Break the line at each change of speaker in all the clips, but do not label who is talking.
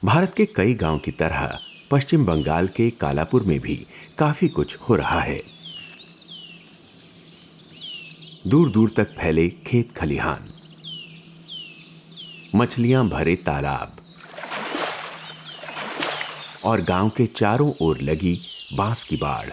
भारत के कई गांव की तरह पश्चिम बंगाल के कालापुर में भी काफी कुछ हो रहा है। दूर दूर तक फैले खेत खलिहान, मछलियां भरे तालाब और गांव के चारों ओर लगी बांस की बाड़।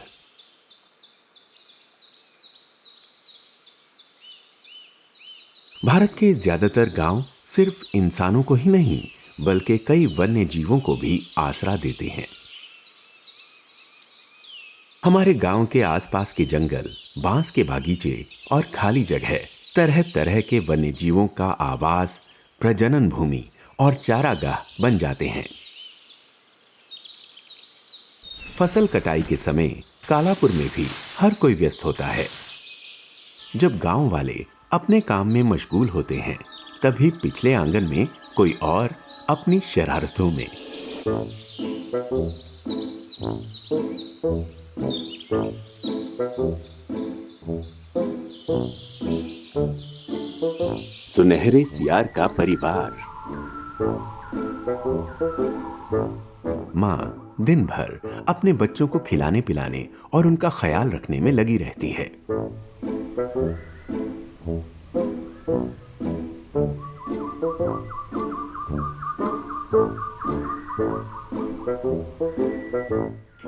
भारत के ज्यादातर गांव सिर्फ इंसानों को ही नहीं बल्कि कई वन्य जीवों को भी आसरा देते हैं। हमारे गांव के आसपास के जंगल, बांस के बागीचे और खाली जगह तरह तरह के वन्य जीवों का आवास, प्रजनन भूमि और चारागाह बन जाते हैं। फसल कटाई के समय कालापुर में भी हर कोई व्यस्त होता है। जब गांव वाले अपने काम में मशगूल होते हैं, तभी पिछले आंगन में कोई और अपनी शरारतों में। सुनहरे सियार का परिवार। माँ दिन भर अपने बच्चों को खिलाने पिलाने और उनका ख्याल रखने में लगी रहती है।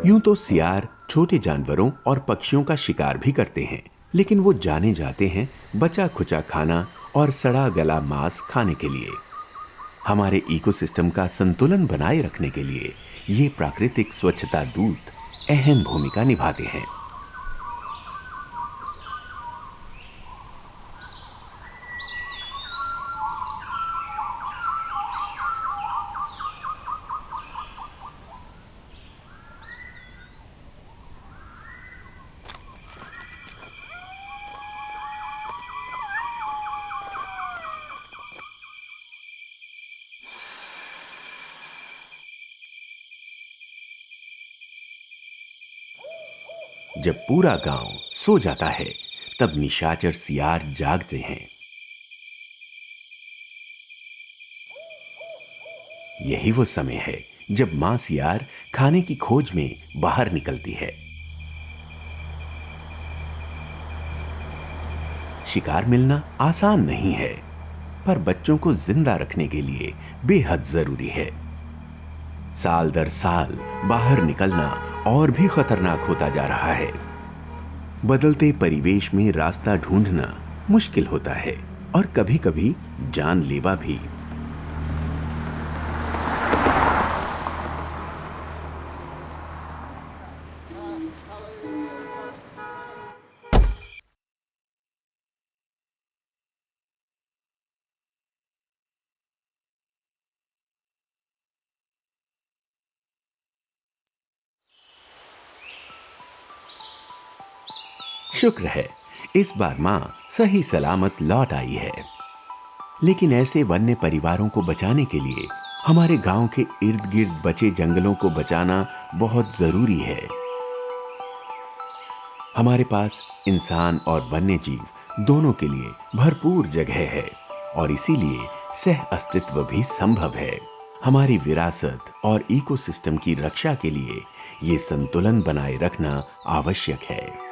यूं तो सियार छोटे जानवरों और पक्षियों का शिकार भी करते हैं, लेकिन वो जाने जाते हैं बचा खुचा खाना और सड़ा गला मांस खाने के लिए। हमारे इकोसिस्टम का संतुलन बनाए रखने के लिए ये प्राकृतिक स्वच्छता दूत अहम भूमिका निभाते हैं। जब पूरा गांव सो जाता है, तब निशाचर सियार जागते हैं। यही वो समय है जब मां सियार खाने की खोज में बाहर निकलती है। शिकार मिलना आसान नहीं है, पर बच्चों को जिंदा रखने के लिए बेहद जरूरी है। साल दर साल बाहर निकलना और भी खतरनाक होता जा रहा है। बदलते परिवेश में रास्ता ढूंढना मुश्किल होता है और कभी-कभी जानलेवा भी। शुक्र है इस बार मां सही सलामत लौट आई है। लेकिन ऐसे वन्य परिवारों को बचाने के लिए हमारे गांव के इर्द गिर्द बचे जंगलों को बचाना बहुत जरूरी है। हमारे पास इंसान और वन्य जीव दोनों के लिए भरपूर जगह है और इसीलिए सह अस्तित्व भी संभव है। हमारी विरासत और इकोसिस्टम की रक्षा के लिए ये संतुलन बनाए रखना आवश्यक है।